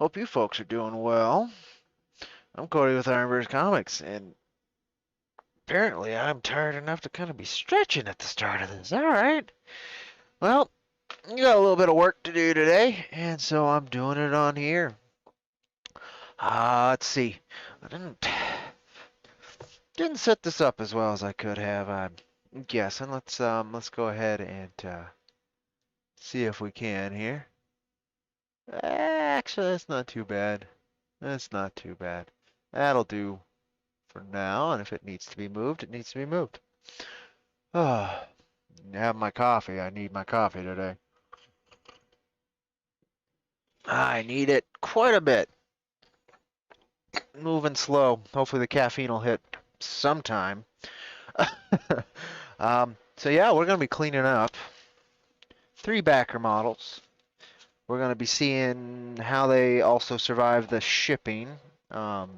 Hope you folks are doing well. I'm Cody with IronVerse Comics, and apparently I'm tired enough to kind of be stretching at the start of this. All right. Well, you got a little bit of work to do today, and so I'm doing it on here. Let's see. I didn't set this up as well as I could have. I'm guessing. Let's go ahead and see if we can here. Actually, that's not too bad. That's not too bad. That'll do for now, and if it needs to be moved, it needs to be moved. Ah, have my coffee. I need my coffee today. I need it quite a bit. Moving slow. Hopefully the caffeine will hit sometime. So yeah, we're going to be cleaning up 3 backer models. We're going to be seeing how they also survive the shipping to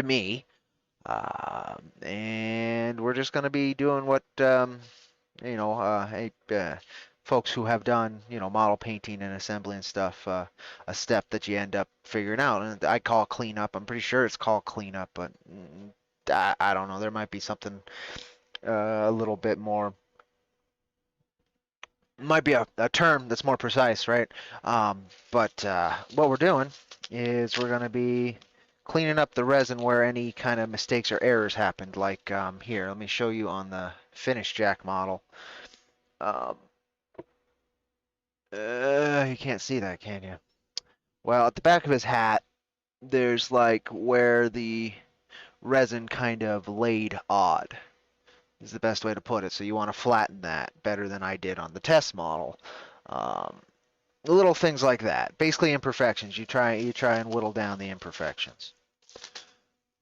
me. And we're just going to be doing what folks who have done, model painting and assembly and stuff, a step that you end up figuring out. And I call cleanup. I'm pretty sure it's called cleanup, but I don't know. There might be something a little bit more, might be a term that's more precise, right? But what we're doing is we're going to be cleaning up the resin where any kind of mistakes or errors happened. Like here, let me show you on the finished Jack model. Um, you can't see that, can you? Well, at the back of his hat, there's like where the resin kind of laid odd, is the best way to put it. So you want to flatten that better than I did on the test model. Um, little things like that. Basically imperfections. You try and whittle down the imperfections.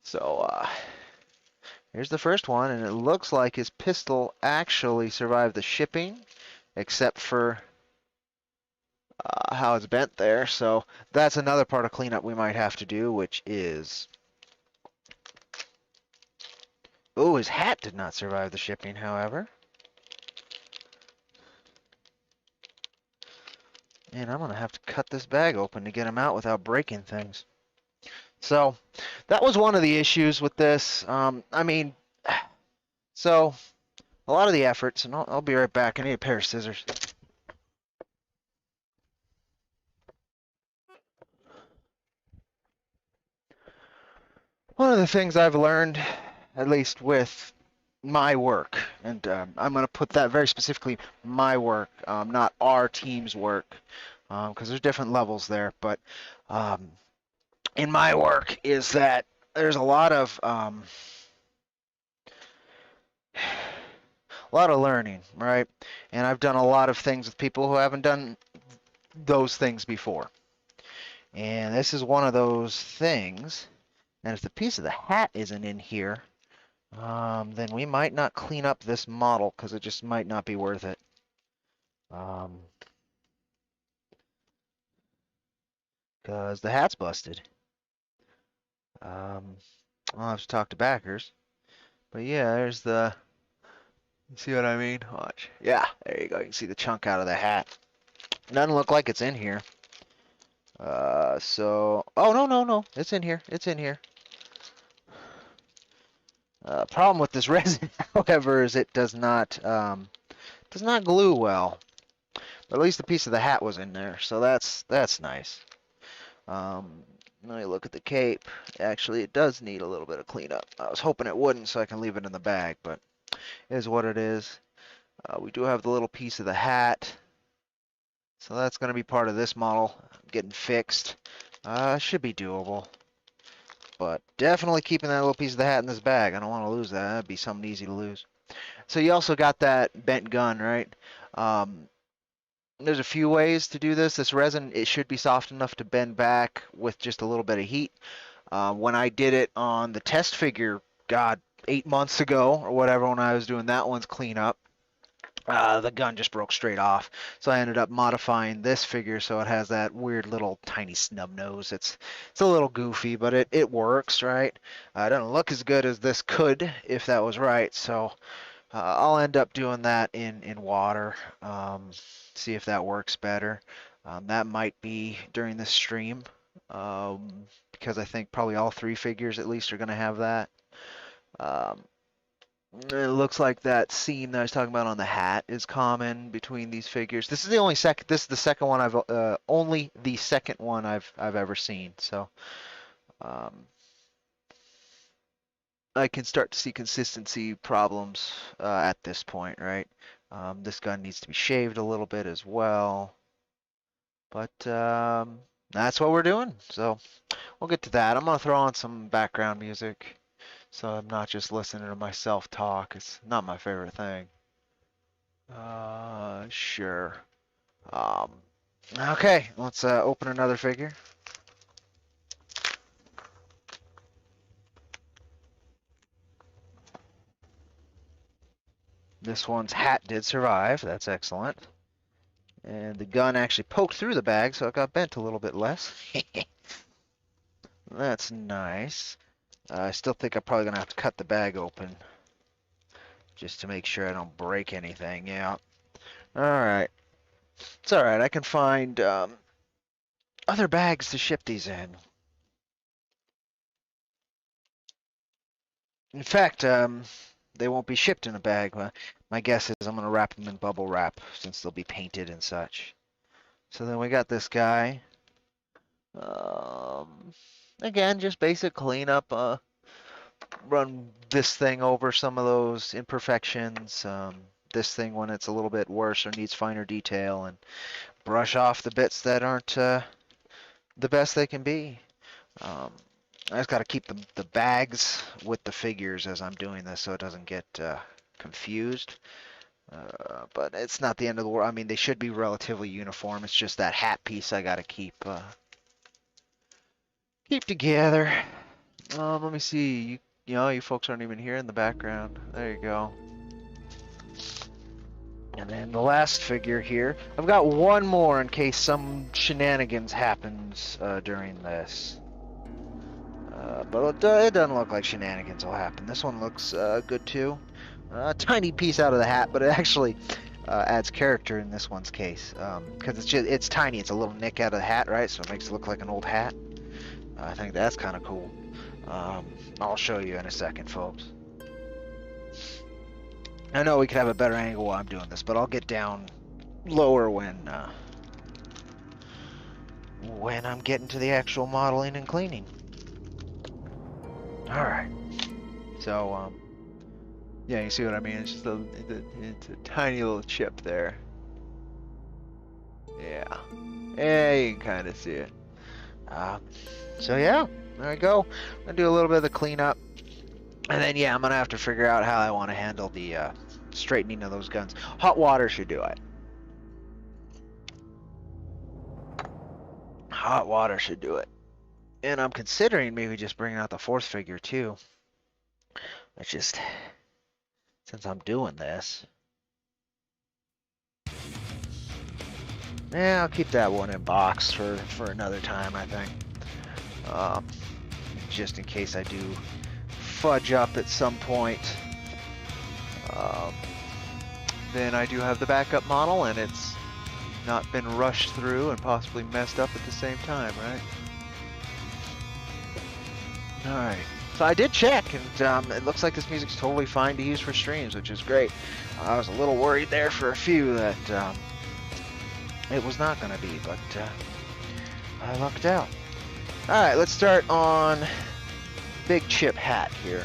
So here's the first one, and it looks like his pistol actually survived the shipping, except for how it's bent there. So that's another part of cleanup we might have to do, which is... Oh, his hat did not survive the shipping, however. And I'm going to have to cut this bag open to get him out without breaking things. So that was one of the issues with this. So a lot of the efforts, and I'll be right back. I need a pair of scissors. One of the things I've learned, at least with my work, and I'm going to put that very specifically, my work, not our team's work, because there's different levels there, but in my work is that there's a lot of learning, right? And I've done a lot of things with people who haven't done those things before. And this is one of those things. And if the piece of the hat isn't in here, then we might not clean up this model because it just might not be worth it. Because the hat's busted. I'll have to talk to backers. But yeah, there's the... You see what I mean? Watch. Yeah, there you go. You can see the chunk out of the hat. Doesn't look like it's in here. Oh, no. It's in here. It's in here. Problem with this resin, however, is it does not glue well. But at least the piece of the hat was in there, so that's nice. Let me look at the cape. Actually, it does need a little bit of cleanup. I was hoping it wouldn't, so I can leave it in the bag, but it is what it is. We do have the little piece of the hat, so that's going to be part of this model getting fixed. Should be doable. But definitely keeping that little piece of the hat in this bag. I don't want to lose that. That'd be something easy to lose. So you also got that bent gun, right? There's a few ways to do this. This resin, it should be soft enough to bend back with just a little bit of heat. When I did it on the test figure, God, 8 months ago or whatever, when I was doing that one's cleanup, the gun just broke straight off. So I ended up modifying this figure so it has that weird little tiny snub nose. It's a little goofy, but it works, right? It doesn't look as good as this could if that was right. So I'll end up doing that in water. See if that works better. That might be during this stream. because I think probably all three figures at least are going to have that. Um, it looks like that seam that I was talking about on the hat is common between these figures. This is the only second. This is the second one I've only the second one I've ever seen. So um, I can start to see consistency problems at this point, right? This gun needs to be shaved a little bit as well, but that's what we're doing. So we'll get to that. I'm gonna throw on some background music, so I'm not just listening to myself talk. It's not my favorite thing. Sure. Um, okay, let's open another figure. This one's hat did survive. That's excellent. And the gun actually poked through the bag, so it got bent a little bit less. That's nice. I still think I'm probably going to have to cut the bag open just to make sure I don't break anything. Yeah. Alright. It's alright. I can find other bags to ship these in. In fact, they won't be shipped in a bag. My guess is I'm going to wrap them in bubble wrap since they'll be painted and such. So then we got this guy. Again, just basic cleanup. Run this thing over some of those imperfections. This thing when it's a little bit worse or needs finer detail, and brush off the bits that aren't the best they can be. I just got to keep the bags with the figures as I'm doing this so it doesn't get confused. But it's not the end of the world. I mean, they should be relatively uniform. It's just that hat piece I got to keep together. Let me see. You know, you folks aren't even here in the background. There you go. And then the last figure here. I've got one more in case some shenanigans happens during this. But it doesn't look like shenanigans will happen. This one looks good too. A tiny piece out of the hat, but it actually adds character in this one's case. Because it's tiny. It's a little nick out of the hat, right? So it makes it look like an old hat. I think that's kind of cool. I'll show you in a second, folks. I know we could have a better angle while I'm doing this, but I'll get down lower when I'm getting to the actual modeling and cleaning. Alright. So, yeah, you see what I mean? It's just it's a tiny little chip there. Yeah. Yeah, you can kind of see it. So yeah, there we go. I'm gonna do a little bit of the cleanup. And then, yeah, I'm going to have to figure out how I want to handle the straightening of those guns. Hot water should do it. Hot water should do it. And I'm considering maybe just bringing out the fourth figure, too. It's just, since I'm doing this. Yeah, I'll keep that one in box for another time, I think. Just in case I do fudge up at some point. Then I do have the backup model, and it's not been rushed through and possibly messed up at the same time, right? Alright, so I did check, and it looks like this music's totally fine to use for streams, which is great. I was a little worried there for a few that it was not going to be, but I lucked out. Alright, let's start on Big Chip hat here.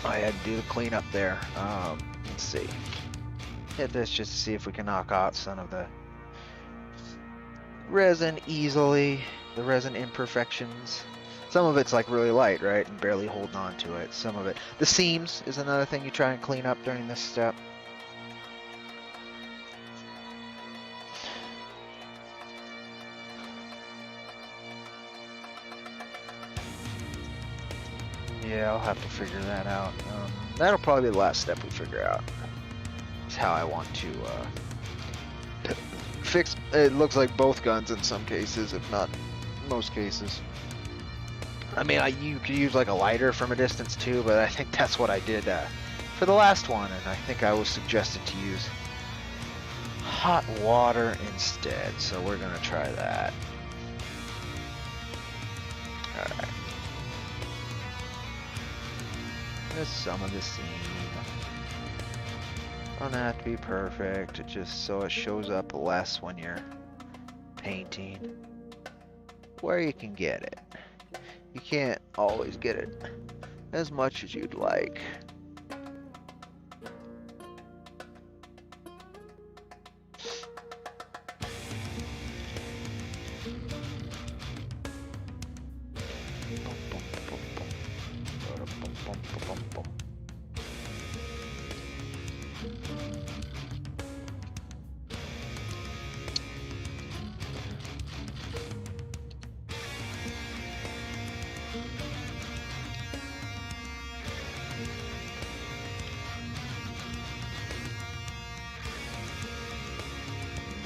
I had to do the cleanup there. Let's see. Hit this just to see if we can knock out some of the resin easily. The resin imperfections. Some of it's like really light, right? And barely holding on to it. Some of it. The seams is another thing you try and clean up during this step. Yeah, I'll have to figure that out. That'll probably be the last step we figure out. Is how I want to fix. It looks like both guns in some cases, if not most cases. I mean, you could use like a lighter from a distance too, but I think that's what I did for the last one, and I think I was suggested to use hot water instead, so we're gonna try that. Alright. Just some of the seam. Don't have to be perfect, it just so it shows up less when you're painting. Where you can get it. You can't always get it as much as you'd like.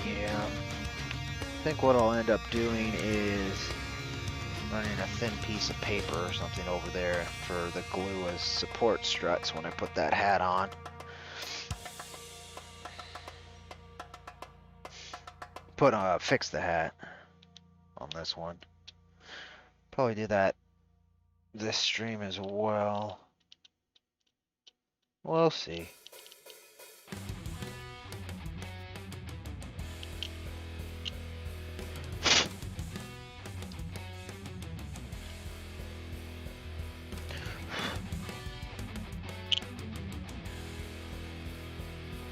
Yeah, I think what I'll end up doing is running a thin piece of paper or something over there for the glue as support struts when I put that hat on. Fix the hat on this one. Probably do that this stream as well. We'll see.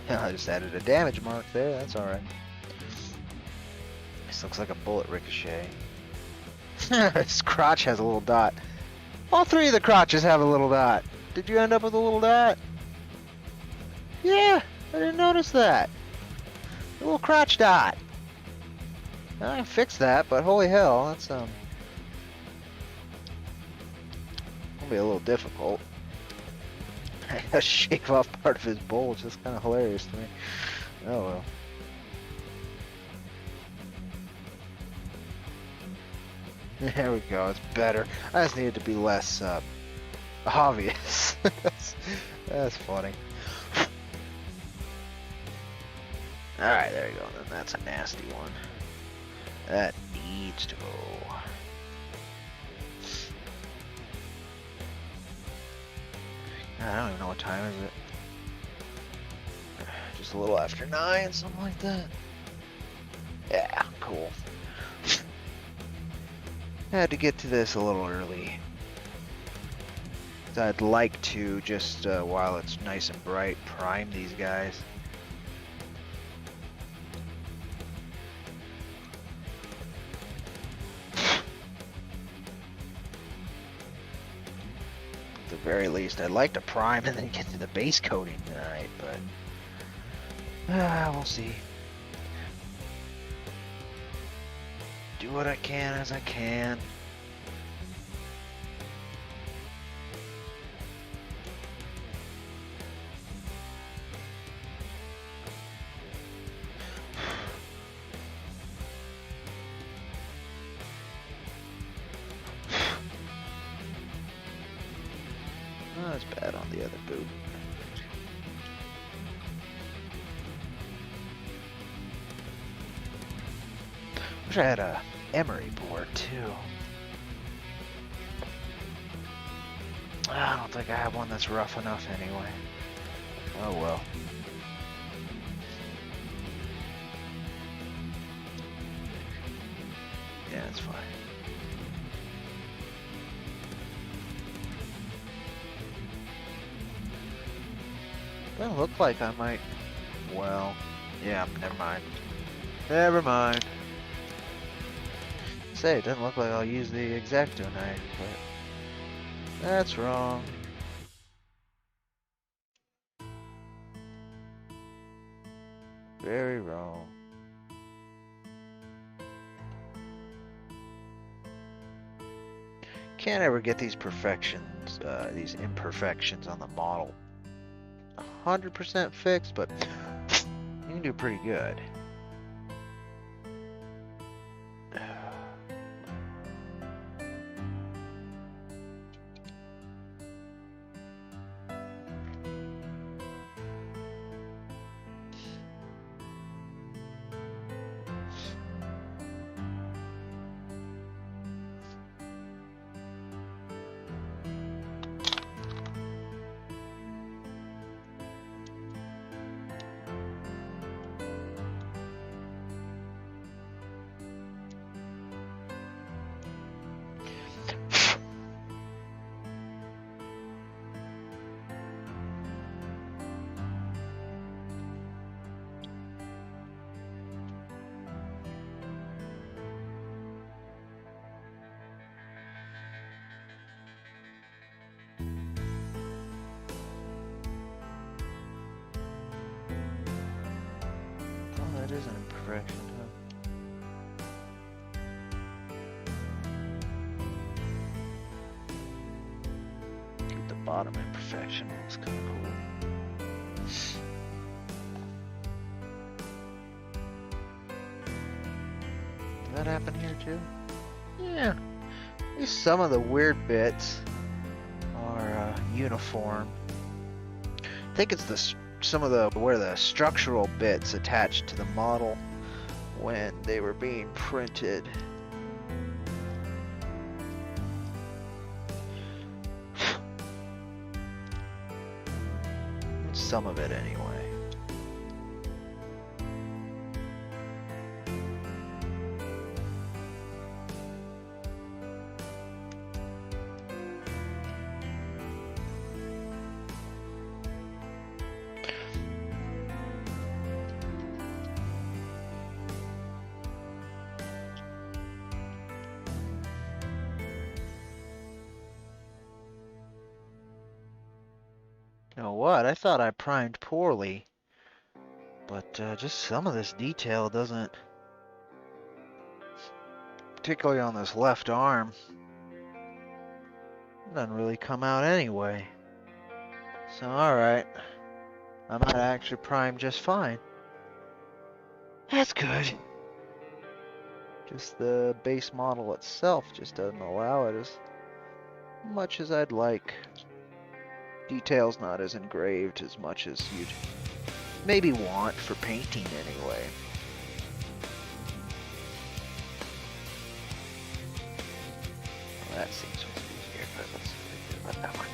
I just added a damage mark there, that's alright. This looks like a bullet ricochet. His crotch has a little dot. All three of the crotches have a little dot. Did you end up with a little dot? Yeah, I didn't notice that. A little crotch dot. I can fix that, but holy hell, that's gonna be a little difficult. I gotta shave off part of his bulge. That's kind of hilarious to me. Oh well. There we go. It's better. I just need it to be less obvious. That's funny. All right, there you go. Then that's a nasty one. That needs to go. I don't even know what time is it. Just a little after 9, something like that. Yeah, cool. I had to get to this a little early. I'd like to, just while it's nice and bright, prime these guys. At the very least, I'd like to prime and then get to the base coating tonight, but we'll see. Do what I can as I can. Oh, that's bad on the other boot. Wish I had a emery board too. I don't think I have one that's rough enough anyway. Oh well. Yeah, it's fine. Doesn't look like I might. Well, yeah, never mind. Never mind. Say, it doesn't look like I'll use the X-Acto knife, but that's wrong. Very wrong. Can't ever get these perfections, these imperfections on the model 100% fixed, but you can do pretty good. is an imperfection, huh? Keep the bottom imperfection. Looks kind of cool. Did that happen here too? Yeah. At least some of the weird bits are uniform. I think it's some of the where the structural bits attached to the model when they were being printed. Some of it anyway. You know what? I thought I primed poorly, but just some of this detail doesn't, particularly on this left arm, doesn't really come out anyway. So alright, I might actually prime just fine. That's good. Just the base model itself just doesn't allow it as much as I'd like. Detail's not as engraved as much as you'd maybe want for painting anyway. Well, that seems supposed to be here, but let's see what we do about that one.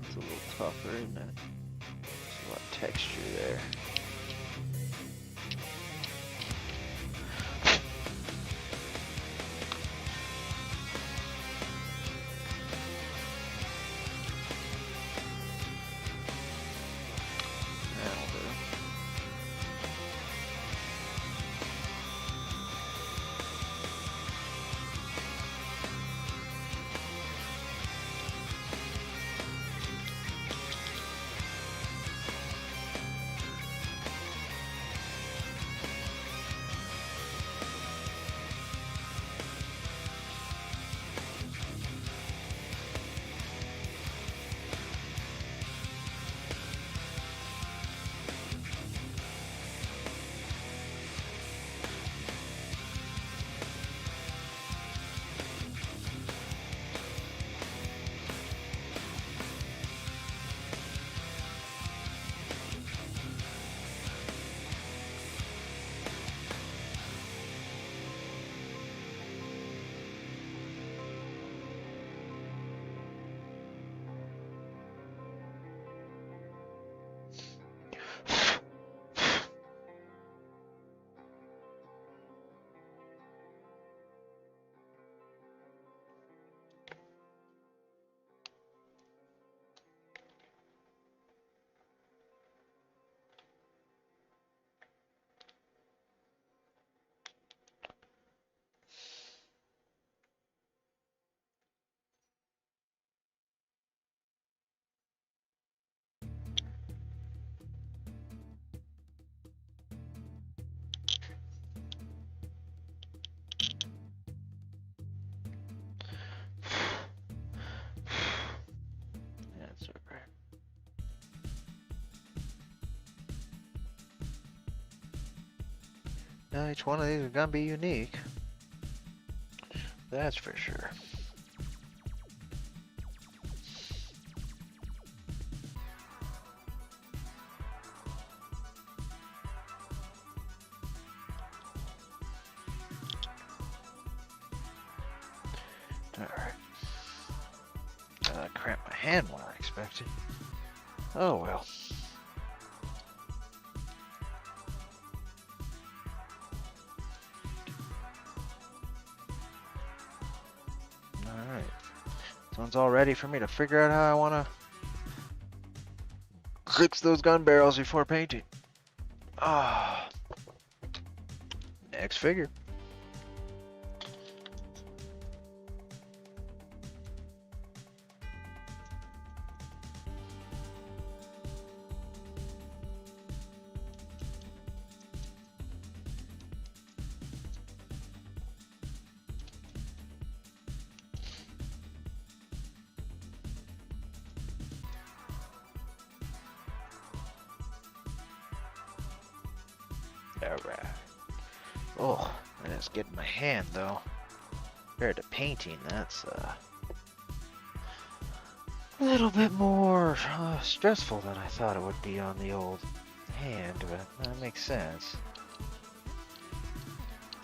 It's a little tougher, isn't it? There's a lot of texture there. Each one of these is gonna be unique. That's for sure. Alright. Cramped my hand more than expected. Oh well. Alright. This one's all ready for me to figure out how I want to fix those gun barrels before painting. Ah. Next figure. Alright. Oh, and it's getting my hand though. Compared to painting, that's a little bit more stressful than I thought it would be on the old hand, but that makes sense.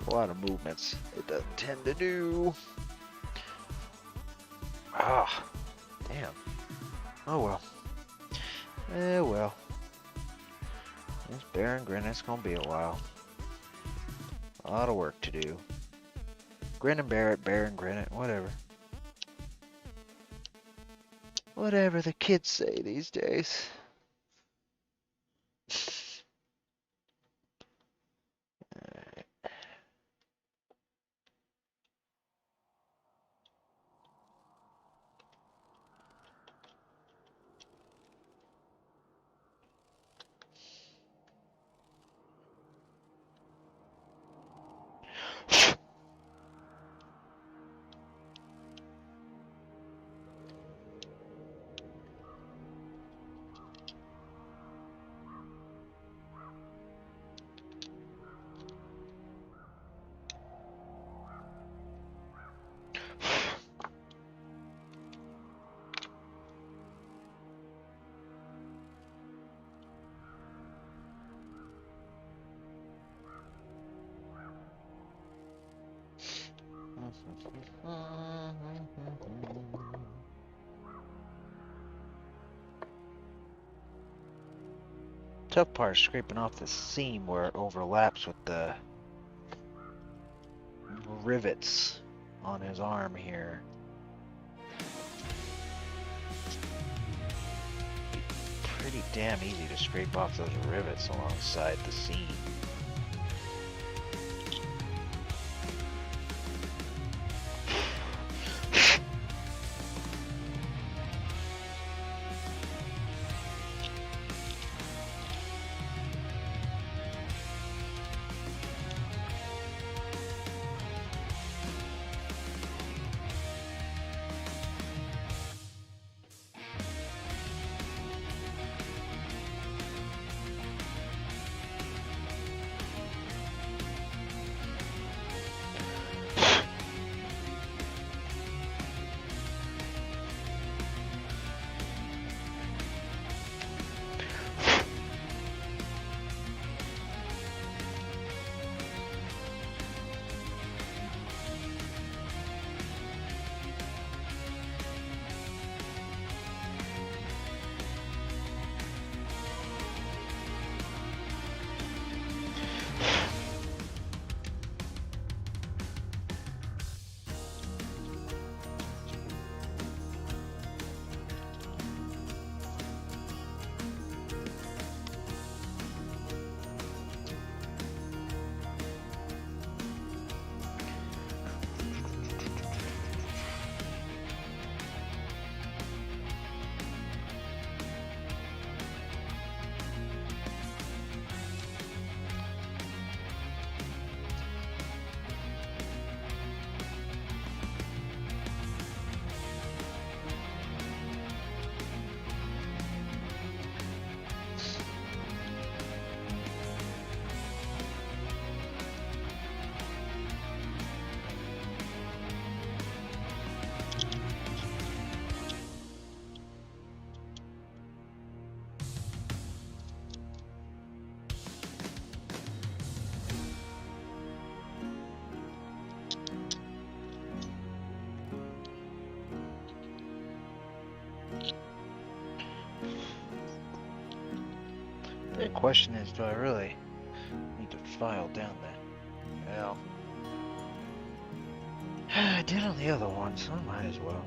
A lot of movements it doesn't tend to do. Ah, damn. Oh well. Eh well. This bear and grin, it's gonna be a while. A lot of work to do. Grin and bear and grin it, whatever. Whatever the kids say these days. Tough part is scraping off the seam where it overlaps with the rivets on his arm here. Pretty damn easy to scrape off those rivets alongside the seam. question is, do I really need to file down that? Well, I did on the other one, so I might as well.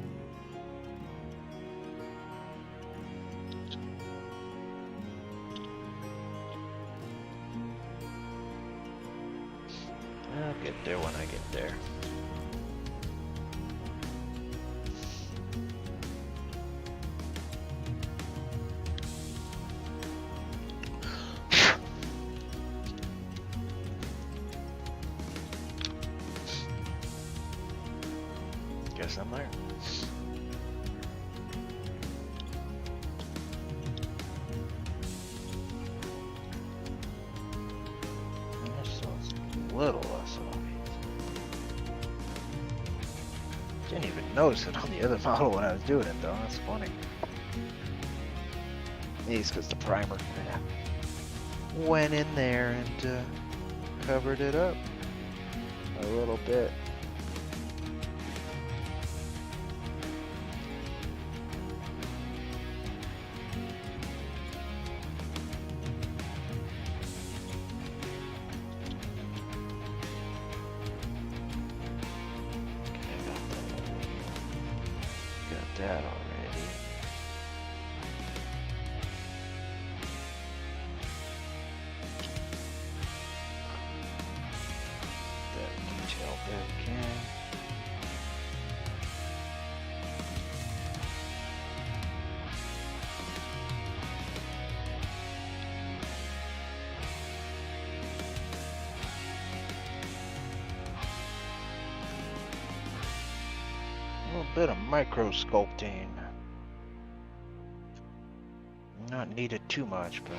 I'll get there when I get there. Guess I'm there. A little less obvious. Didn't even notice it on the other model when I was doing it though. That's funny. Maybe it's because the primer went in there and covered it up a little bit. That already. That detail back in. A little bit of micro sculpting. Not needed too much, but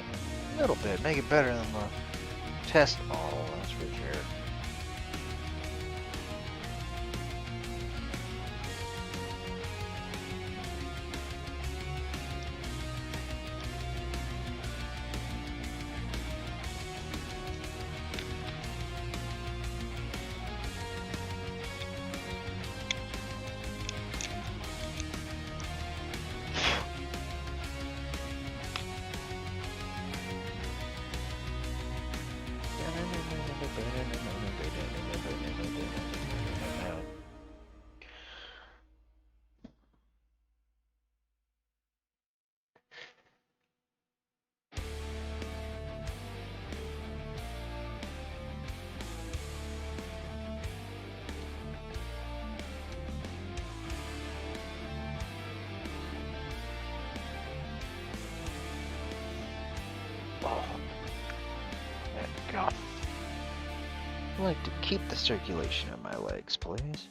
a little bit. Make it better than the test model, that's for sure. God. I like to keep the circulation in my legs, please.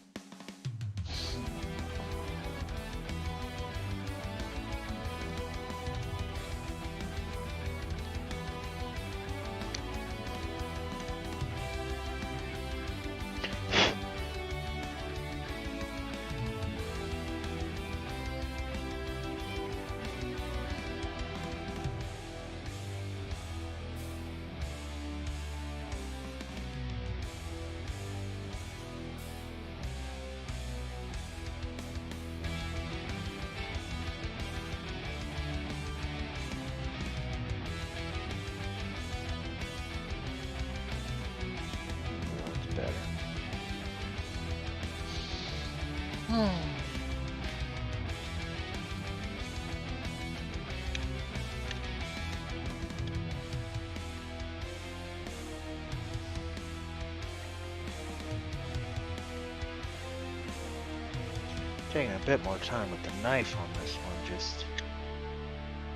Taking a bit more time with the knife on this one, just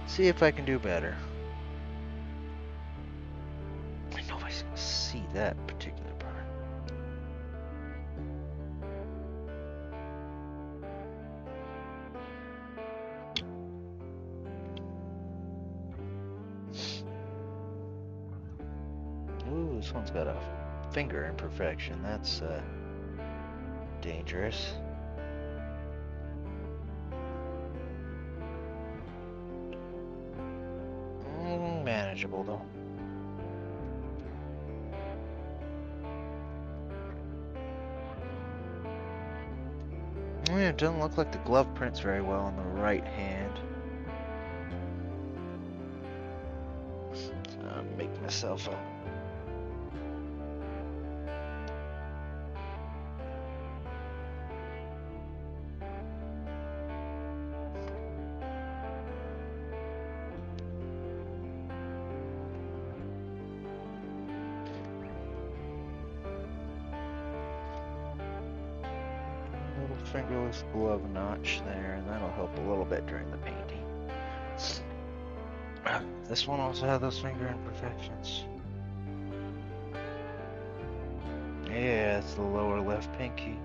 see if I can do better. Nobody's gonna see that particular part. Ooh, this one's got a finger imperfection. That's dangerous. Manageable though. Yeah, it doesn't look like the glove prints very well on the right hand. So myself up. Little fingerless glove notch there, and that'll help a little bit during the painting. This one also had those finger imperfections. Yeah, it's the lower left pinky.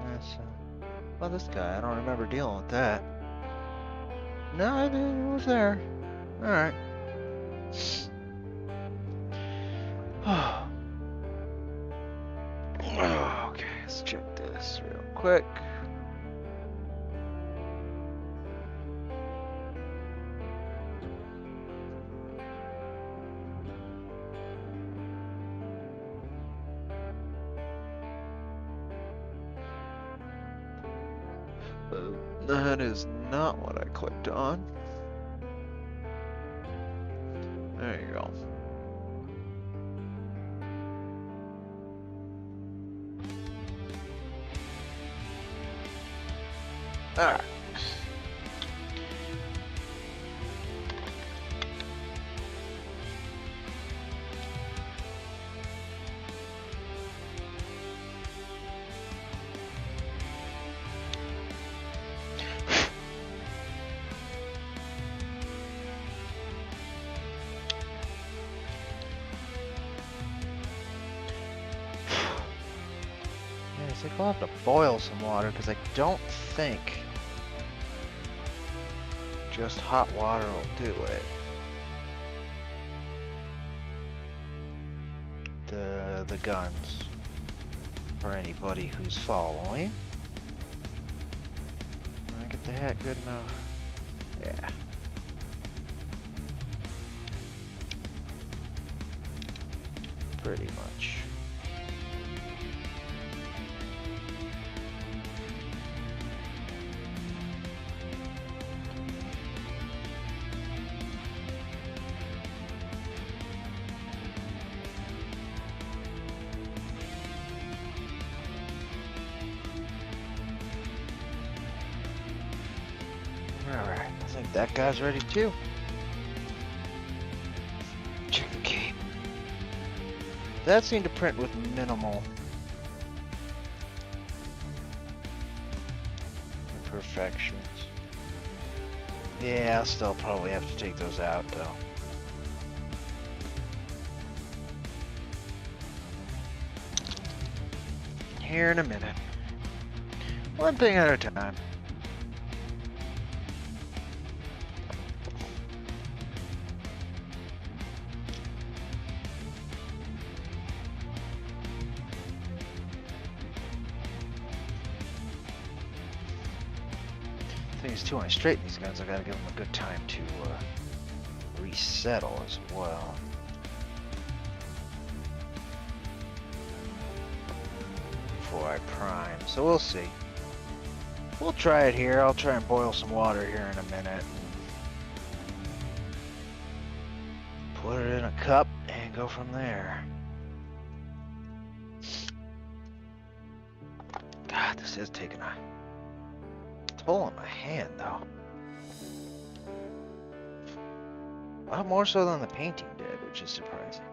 That's, well, this guy, I don't remember dealing with that. No, I didn't, it was there. Alright. Okay, let's check this real quick. That is not what I clicked on. There you go. Alright. I think I'll have to boil some water because I don't think just hot water will do it. The guns for anybody who's following. Did I get the hat good enough? Yeah. Pretty much. Alright, I think that guy's ready too. Chicken cape. That seemed to print with minimal imperfections. Yeah, I'll still probably have to take those out though. Here in a minute. One thing at a time. Thing is too, when I straighten these guns, I gotta give them a good time to resettle as well. Before I prime, so we'll see. We'll try it here. I'll try and boil some water here in a minute. Put it in a cup and go from there. God, this is taking a toll on my hand, though. A lot more so than the painting did, which is surprising.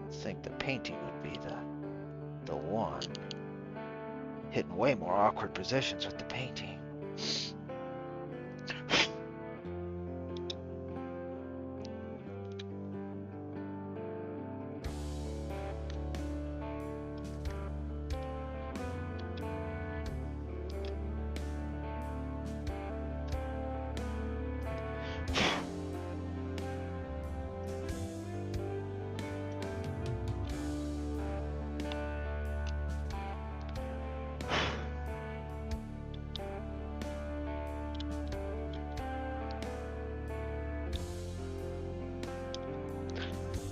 I think the painting would be the one. Hitting way more awkward positions with the painting.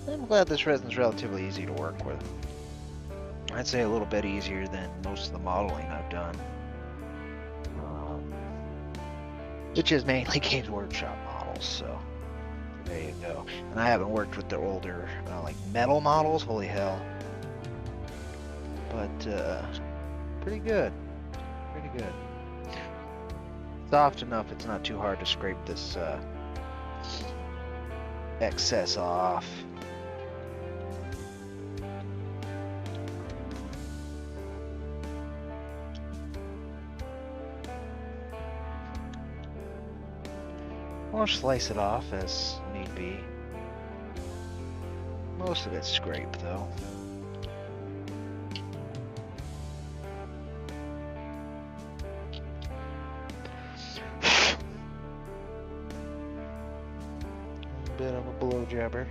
I'm glad this resin's relatively easy to work with. I'd say a little bit easier than most of the modeling I've done. which is mainly Games Workshop models. So there you go. And I haven't worked with the older like metal models. Holy hell! But pretty good. Pretty good. Soft enough. It's not too hard to scrape this excess off. Or slice it off as need be. Most of it's scraped though. A bit of a blow jabber.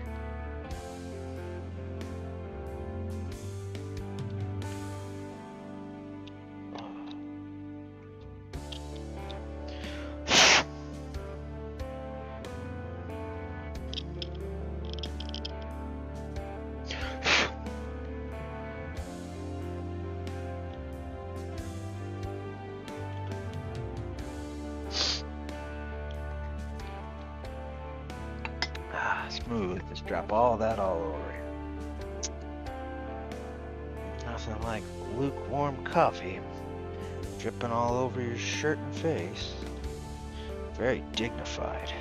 Smooth, just drop all that all over. Nothing like lukewarm coffee dripping all over your shirt and face. Very dignified.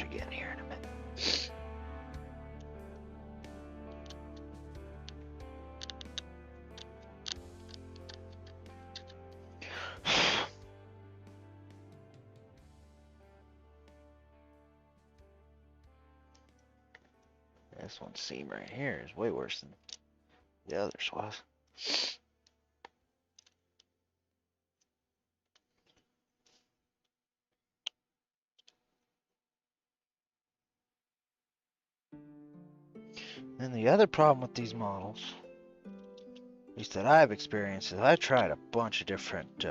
Again here in a minute. This one seam right here is way worse than the others was. And the other problem with these models, at least that I've experienced, is I tried a bunch of different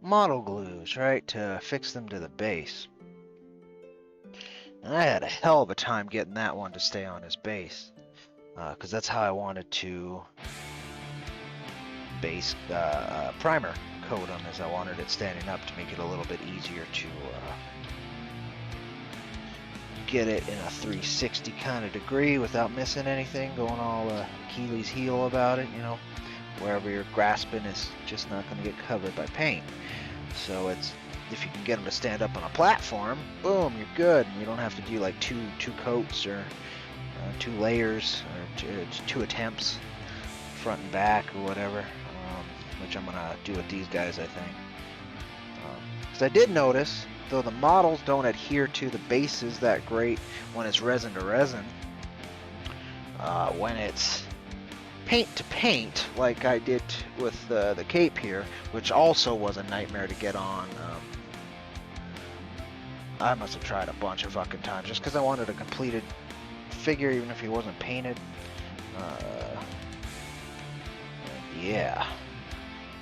model glues, right, to fix them to the base. And I had a hell of a time getting that one to stay on his base, because that's how I wanted to base primer coat him, as I wanted it standing up to make it a little bit easier to get it in a 360 kind of degree without missing anything, going all Achilles heel about it, you know, wherever you're grasping is just not going to get covered by paint. So it's, if you can get them to stand up on a platform, boom, you're good, and you don't have to do like two coats or 2 layers or two attempts, front and back or whatever, which I'm gonna do with these guys, I think. Because I did notice, though the models don't adhere to the bases that great when it's resin to resin, when it's paint to paint, like I did with the cape here, which also was a nightmare to get on. I must have tried a bunch of fucking times just because I wanted a completed figure, even if he wasn't painted. Yeah,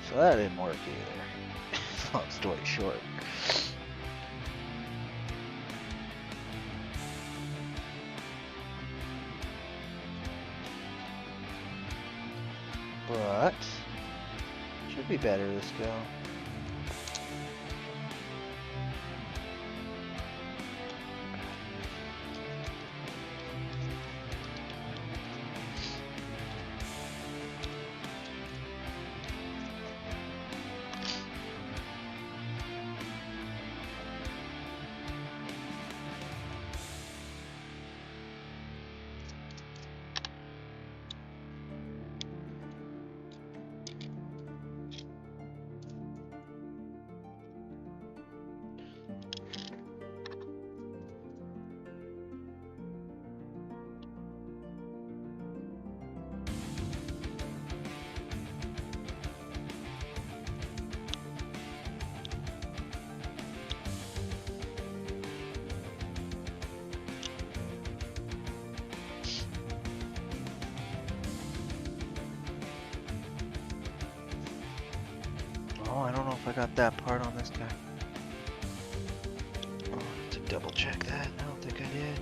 so that didn't work either. Long story short. But should be better this go. got that part on this guy. I'll have to double check that. I don't think I did.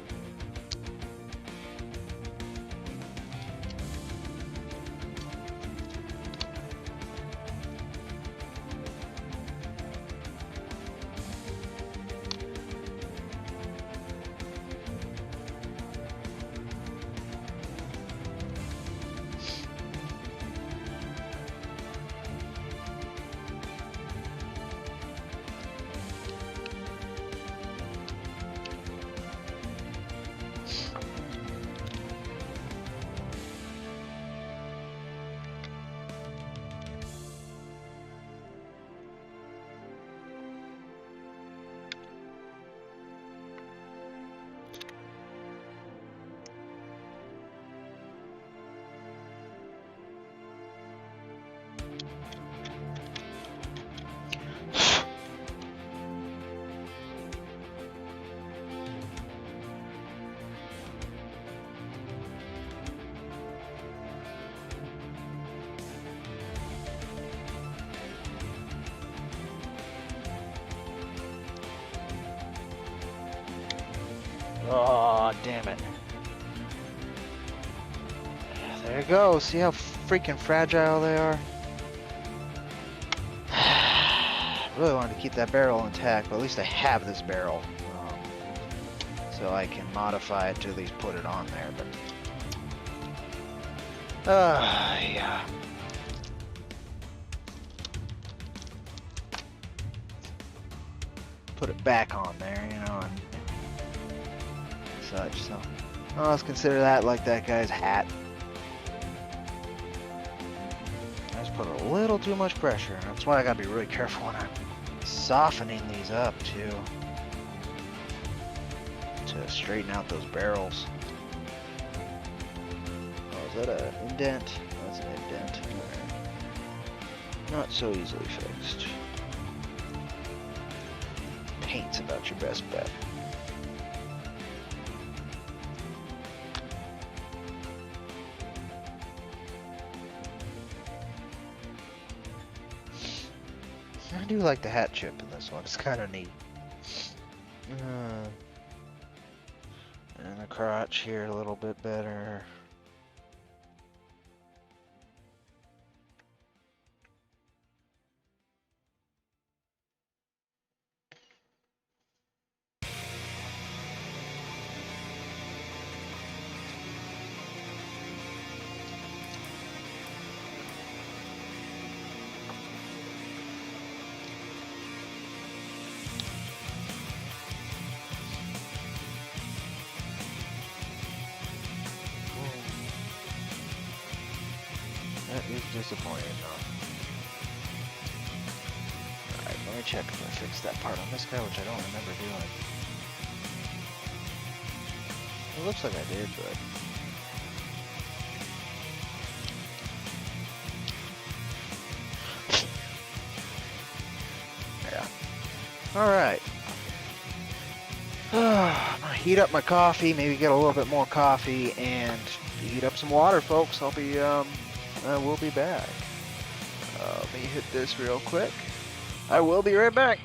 Oh, damn it. There you go. See how freaking fragile they are? I really wanted to keep that barrel intact, but at least I have this barrel. So I can modify it to at least put it on there, but... yeah. Put it back on there, you know, and such, so... Well, let's consider that like that guy's hat. I just put a little too much pressure, and that's why I gotta be really careful when I'm softening these up, too. To straighten out those barrels. Oh, is that an indent? Oh, that's an indent. Right. Not so easily fixed. Paint's about your best bet. I do like the hat chip in this one. It's kind of neat. And the crotch here a little bit better. That is disappointing, though. Alright, let me check if I fixed that part on this guy, which I don't remember doing. It looks like I did, but... yeah. Alright. I'm gonna heat up my coffee, maybe get a little bit more coffee, and heat up some water, folks. We'll be back. Let me hit this real quick. I will be right back.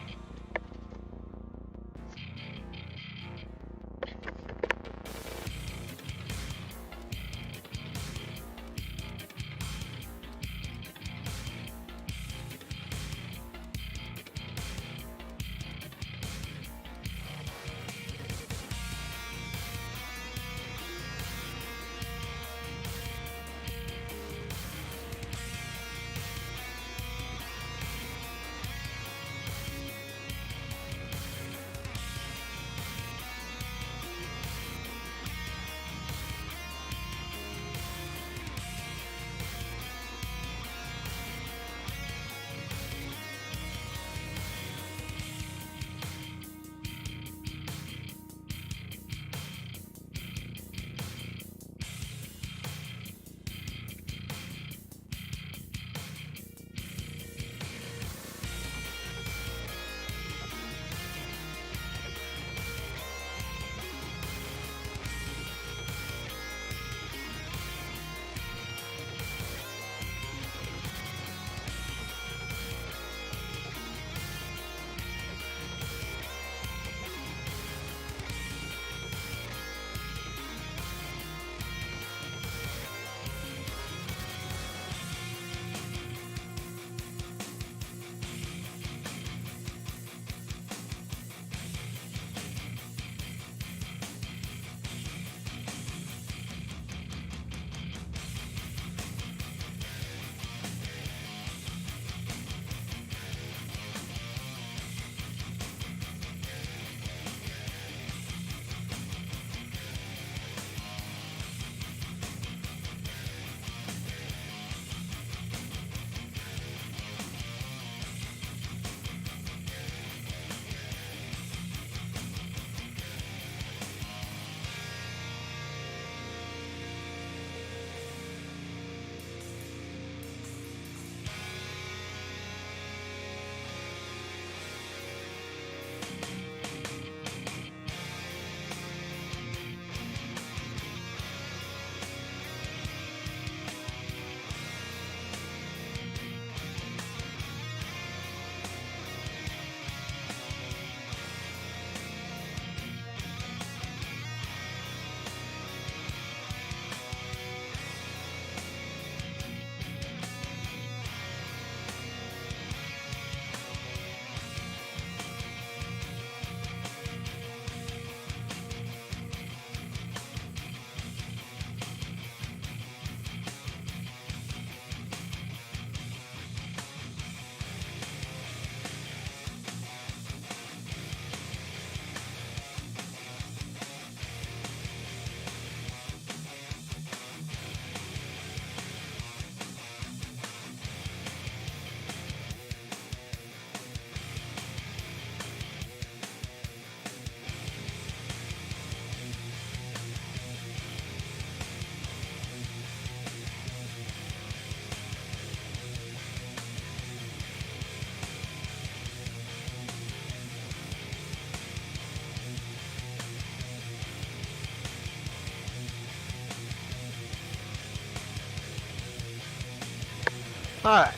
Alright,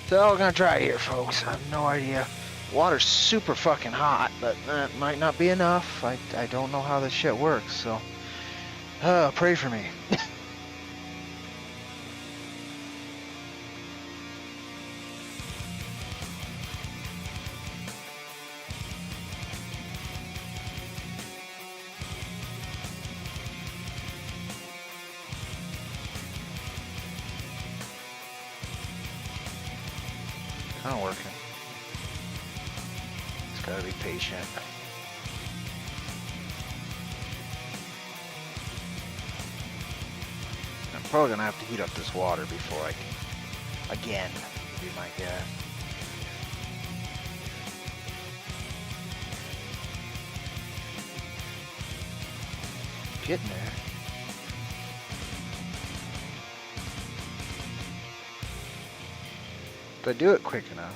so we're gonna try here, folks. I have no idea. Water's super fucking hot, but that might not be enough. I don't know how this shit works, so pray for me. Kind of working. Just gotta be patient. I'm probably gonna have to heat up this water before I can, again, be my guess. Getting there. Did I do it quick enough?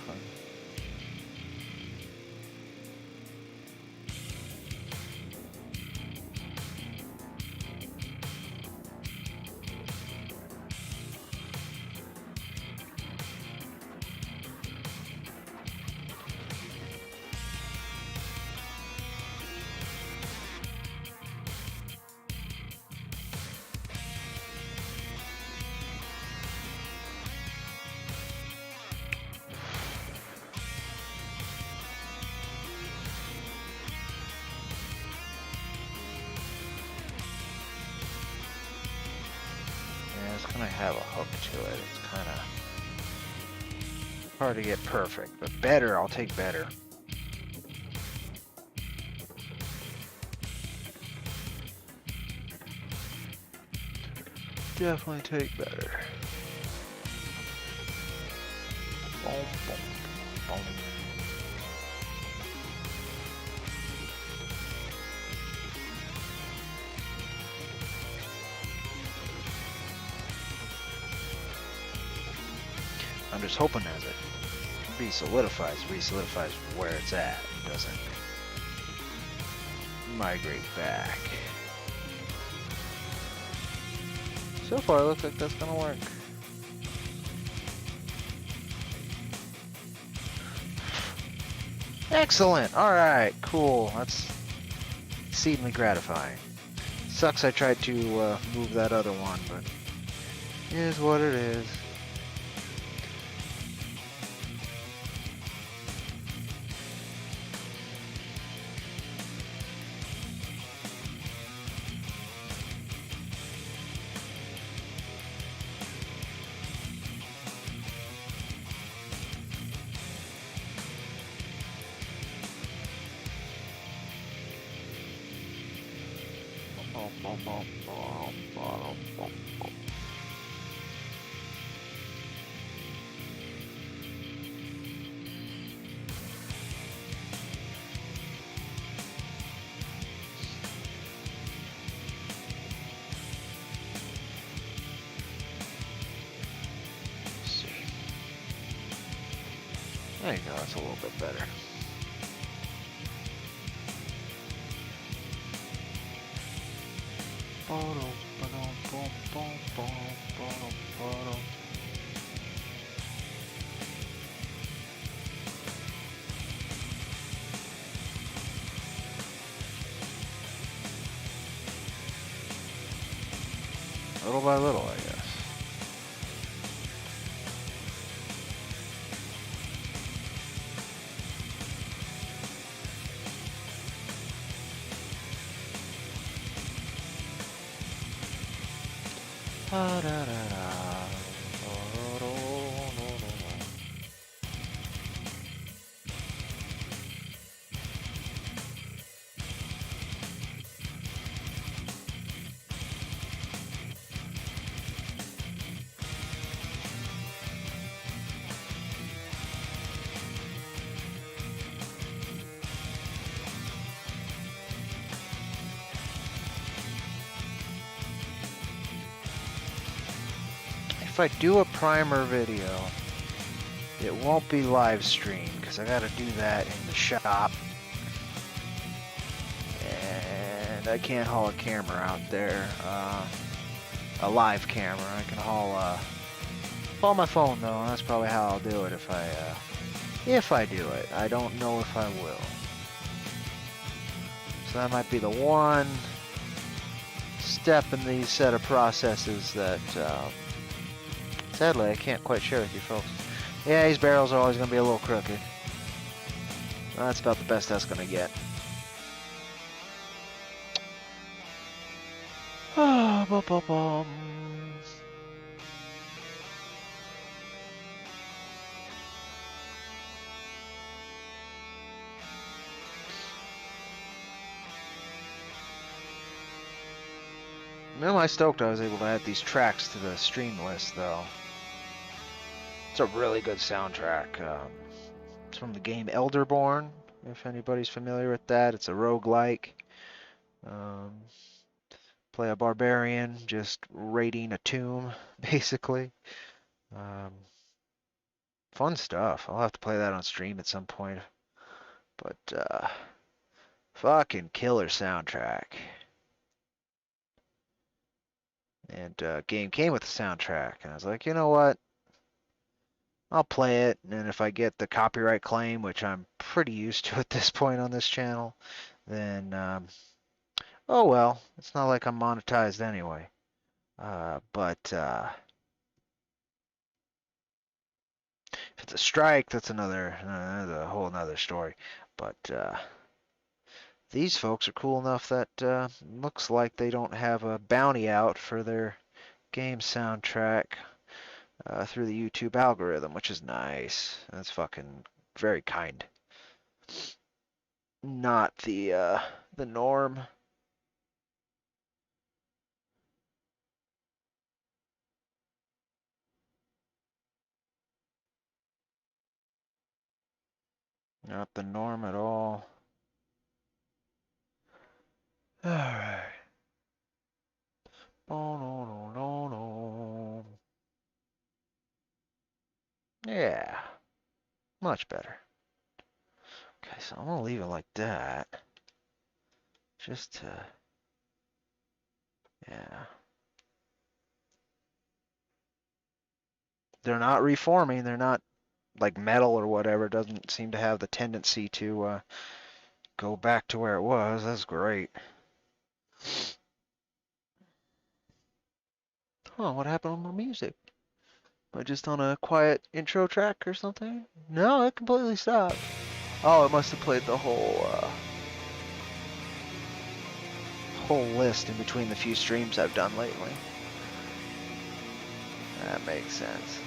It's gonna have a hook to it. It's kind of hard to get perfect, but better. I'll take better. Definitely take better. Boom, boom, boom. I'm just hoping as it re-solidifies where it's at. It doesn't migrate back. So far, it looks like that's gonna work. Excellent! Alright, cool. That's exceedingly gratifying. Sucks I tried to move that other one, but it is what it is. There you go, that's a little bit better. Little by little, I guess. If I do a primer video, it won't be live streamed because I gotta do that in the shop, and I can't haul a camera out there, a live camera. I can haul on my phone though, and that's probably how I'll do it if I do it. I don't know if I will. So that might be the one step in the set of processes that, sadly, I can't quite share with you folks. Yeah, these barrels are always going to be a little crooked. That's about the best that's going to get. Am I stoked I was able to add these tracks to the stream list, though. It's a really good soundtrack. It's from the game Elderborn, if anybody's familiar with that. It's a roguelike. Play a barbarian, just raiding a tomb, basically. Fun stuff. I'll have to play that on stream at some point. But, fucking killer soundtrack. And game came with the soundtrack, and I was like, you know what? I'll play it, and if I get the copyright claim, which I'm pretty used to at this point on this channel, then, oh well, it's not like I'm monetized anyway. But if it's a strike, that's a whole another story. But these folks are cool enough that looks like they don't have a bounty out for their game soundtrack through the YouTube algorithm, which is nice. That's fucking very kind. Not the norm. Not the norm at all. Alright. Oh, no. Yeah. Much better. Okay, so I'm gonna leave it like that. Just to... Yeah. They're not reforming. They're not like metal or whatever. It doesn't seem to have the tendency to go back to where it was. That's great. Huh, what happened with my music? Am I just on a quiet intro track or something? No, it completely stopped. Oh, it must have played the whole list in between the few streams I've done lately. That makes sense.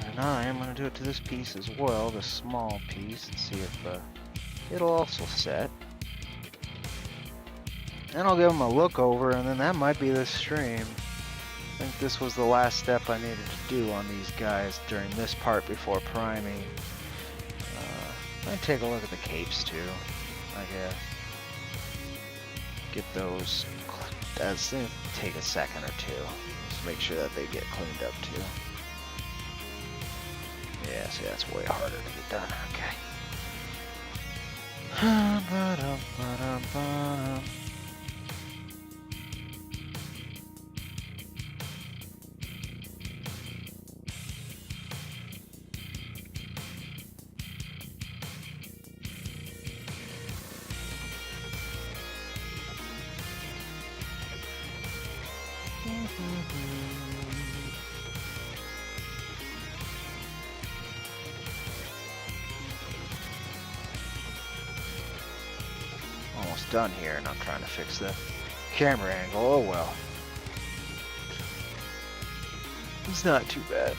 And I am going to do it to this piece as well, the small piece, and see if it'll also set. And I'll give them a look over, and then that might be the stream. I think this was the last step I needed to do on these guys during this part before priming. I'd take a look at the capes too, I guess. Get those, take a second or two. Just make sure that they get cleaned up too. Yeah, see, that's way harder to get done. Okay. almost done here, and I'm trying to fix the camera angle. Oh well. It's not too bad.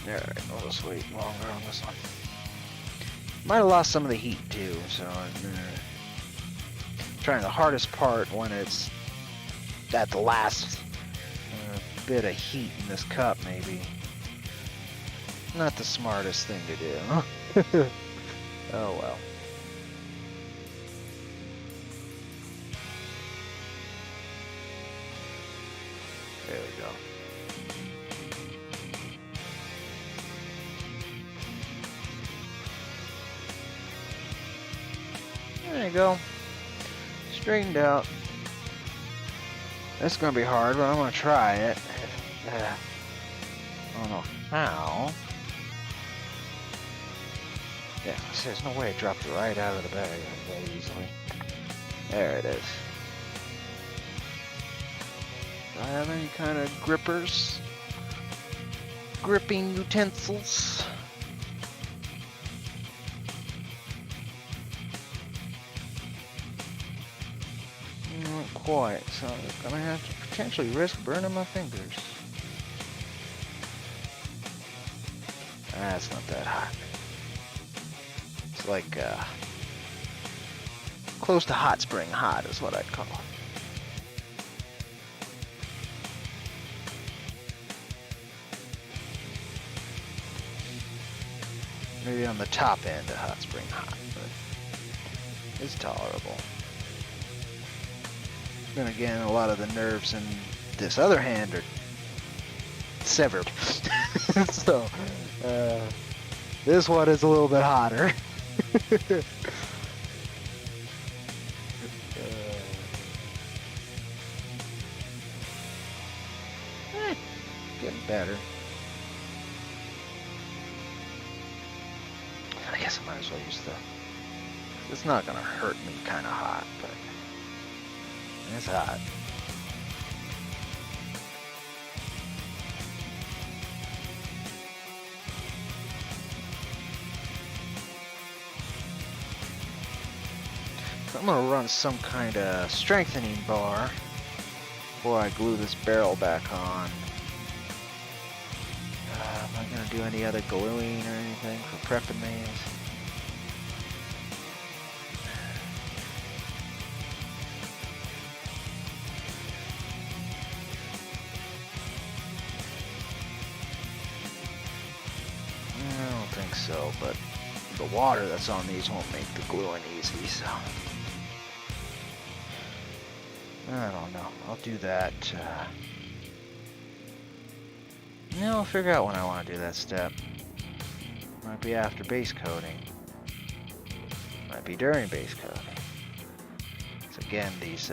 Alright, I'll just wait longer on this one. Might have lost some of the heat too, so I'm trying the hardest part when it's at the last bit of heat in this cup, maybe. Not the smartest thing to do. Oh well. There we go. There you go. Straightened out. That's gonna be hard, but I'm gonna try it. I don't know how. Yeah, there's no way it dropped right out of the bag that easily. There it is. Do I have any kind of grippers? Gripping utensils? Not quite, so I'm gonna have to potentially risk burning my fingers. That's not that hot. It's like close to hot spring hot is what I'd call it. Maybe on the top end of hot spring hot, but it's tolerable. Then again, a lot of the nerves in this other hand are severed. So, this one is a little bit hotter. Getting better. I guess I might as well use the... It's not gonna hurt me kind of hot, but it's hot. So I'm gonna run some kind of strengthening bar before I glue this barrel back on. Am I gonna do any other gluing or anything for prepping these? I don't think so, but the water that's on these won't make the gluing easy, so I don't know. I'll do that. I'll figure out when I want to do that step. Might be after base coating. Might be during base coating. So again, these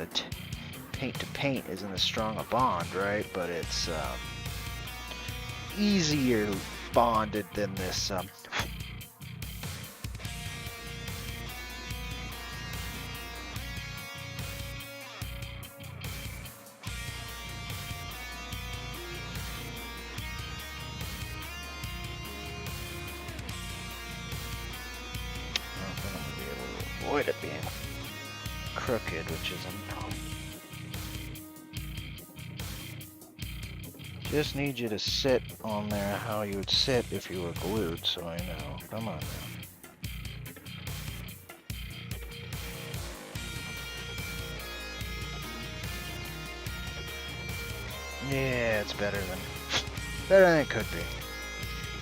paint to paint isn't as strong a bond, right? But it's easier bonded than this. Avoid it being crooked, which is a no. Just need you to sit on there how you would sit if you were glued, so I know. Come on now. Yeah, it's better than it could be.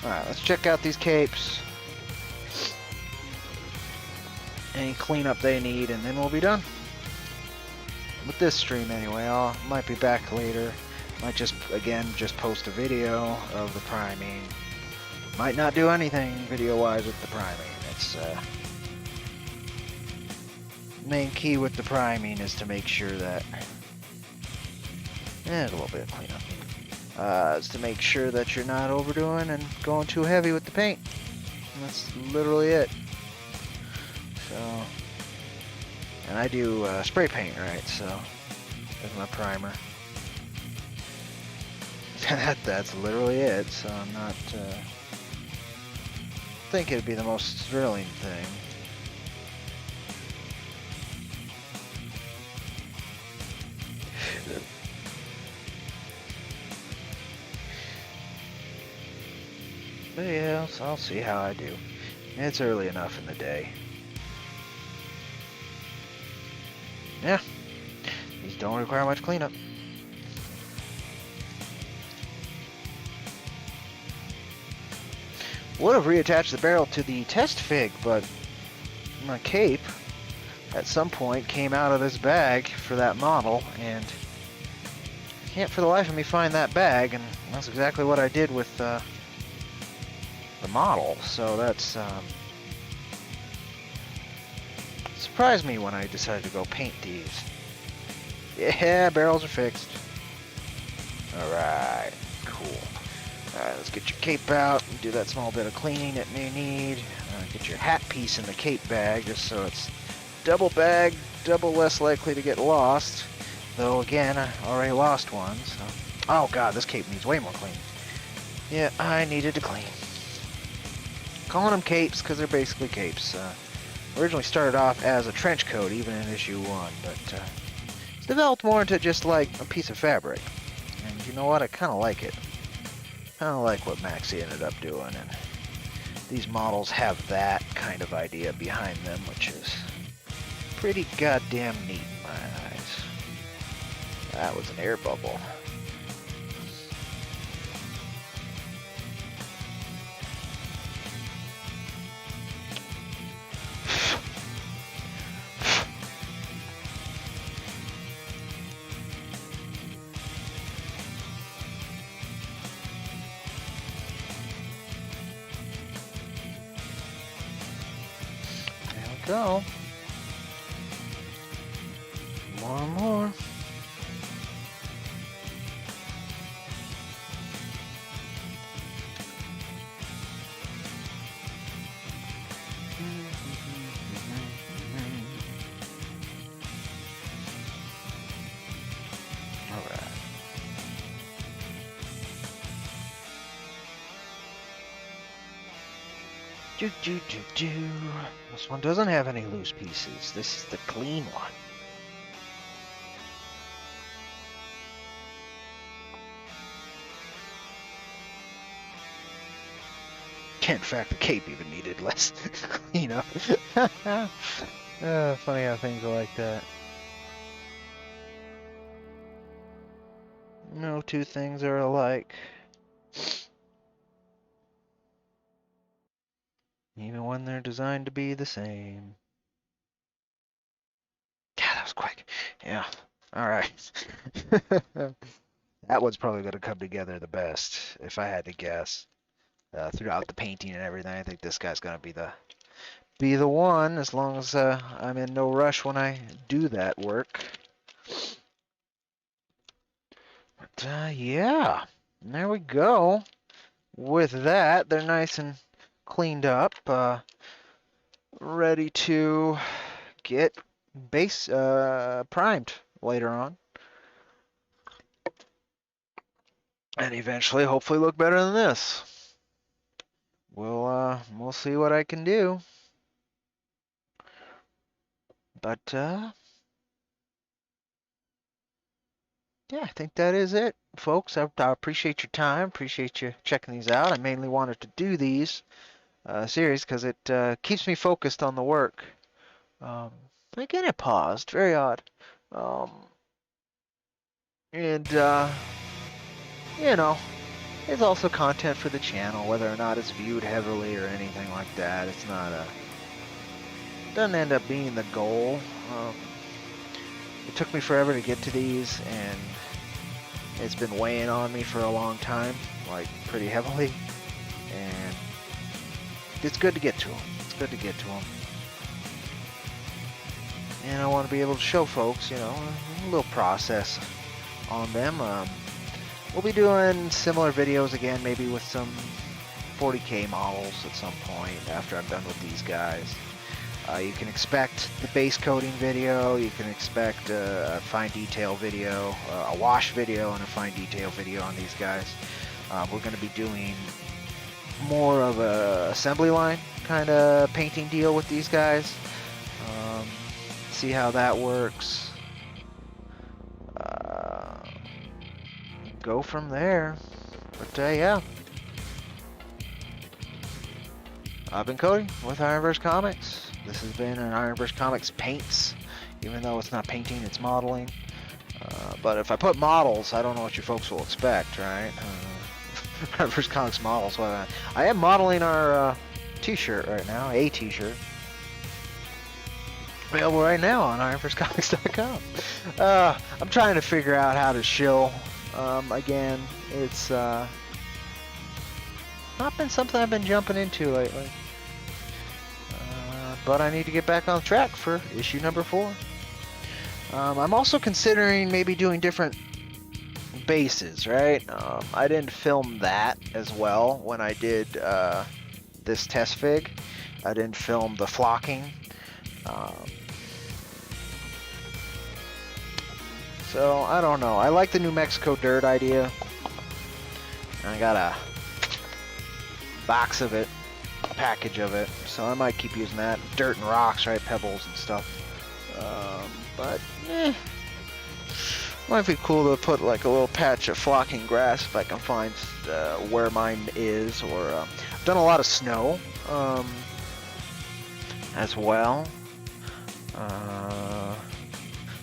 Alright, let's check out these capes. Any cleanup they need, and then we'll be done with this stream anyway. I might be back later. Might just post a video of the priming. Might not do anything video-wise with the priming. It's main key with the priming is to make sure that and a little bit of cleanup. Is to make sure that you're not overdoing and going too heavy with the paint. And that's literally it. So, and I do spray paint, right? So, there's my primer. That's literally it. So I'm not think it'd be the most thrilling thing. But yeah, I'll see how I do. It's early enough in the day. Yeah, these don't require much cleanup. Would have reattached the barrel to the test fig, but my cape at some point came out of this bag for that model, and I can't for the life of me find that bag, and that's exactly what I did with the model. So that's surprised me when I decided to go paint these. Yeah, barrels are fixed. Alright, cool. Alright, let's get your cape out and do that small bit of cleaning it may need. Get your hat piece in the cape bag just so it's double bagged, double less likely to get lost. Though again, I already lost one, so... Oh god, this cape needs way more cleaning. Yeah, I needed to clean. Calling them capes because they're basically capes. Originally started off as a trench coat, even in issue 1, but it's developed more into just like a piece of fabric. And you know what? I kind of like it. Kind of like what Maxie ended up doing, and these models have that kind of idea behind them, which is pretty goddamn neat in my eyes. That was an air bubble. Go. More and more. All right. Do. This one doesn't have any loose pieces. This is the clean one. In fact, the cape even needed less cleanup. Funny how things are like that. No two things are alike. Even when they're designed to be the same. Yeah, that was quick. Yeah. Alright. That one's probably going to come together the best, if I had to guess. Throughout the painting and everything, I think this guy's going to be the one, as long as I'm in no rush when I do that work. But, yeah. There we go. With that, they're nice and cleaned up, ready to get base primed later on, and eventually hopefully look better than this. We'll see what I can do, but yeah, I think that is it, folks. I appreciate your time, appreciate you checking these out. I mainly wanted to do these series because it keeps me focused on the work. Again, I paused. Very odd. And you know, it's also content for the channel, whether or not it's viewed heavily or anything like that. It's not doesn't end up being the goal. It took me forever to get to these, and it's been weighing on me for a long time, like pretty heavily. And it's good to get to them. It's good to get to them. And I want to be able to show folks, you know, a little process on them. We'll be doing similar videos again, maybe with some 40K models at some point after I'm done with these guys. You can expect the base coating video, you can expect a fine detail video, a wash video, and a fine detail video on these guys. We're going to be doing more of a assembly line kind of painting deal with these guys. See how that works. Go from there. But yeah. I've been Cody with IronVerse Comics. This has been an IronVerse Comics paints, even though it's not painting, it's modeling. But if I put models, I don't know what you folks will expect, right? IronVerse Comics models. Well, I am modeling our t-shirt right now, a t-shirt. Available right now on IronVerseComics.com. I'm trying to figure out how to shill. Again, it's not been something I've been jumping into lately. But I need to get back on track for issue number 4. I'm also considering maybe doing different bases, right? I didn't film that as well when I did this test fig. I didn't film the flocking. So, I don't know. I like the New Mexico dirt idea. I got a box of it, a package of it, so I might keep using that. Dirt and rocks, right? Pebbles and stuff. But, might be cool to put like a little patch of flocking grass if I can find where mine is. Or I've done a lot of snow as well.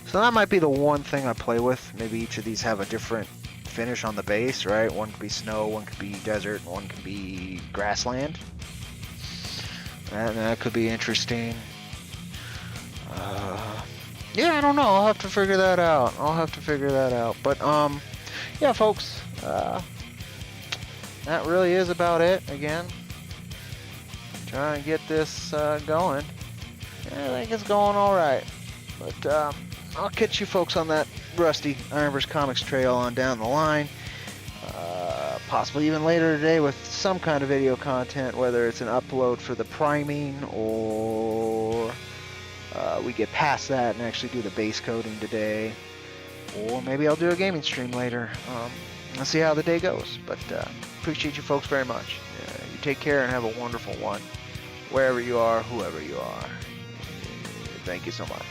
So that might be the one thing I play with. Maybe each of these have a different finish on the base, right? One could be snow, one could be desert, and one could be grassland. And that could be interesting. Yeah, I don't know. I'll have to figure that out. But, yeah, folks. That really is about it. Again, trying to get this going. Yeah, I think it's going all right. But, I'll catch you folks on that rusty IronVerse Comics trail on down the line. Possibly even later today with some kind of video content, whether it's an upload for the priming or we get past that and actually do the base coating today. Or maybe I'll do a gaming stream later. Let's see how the day goes. But appreciate you folks very much. You take care and have a wonderful one. Wherever you are, whoever you are. Thank you so much.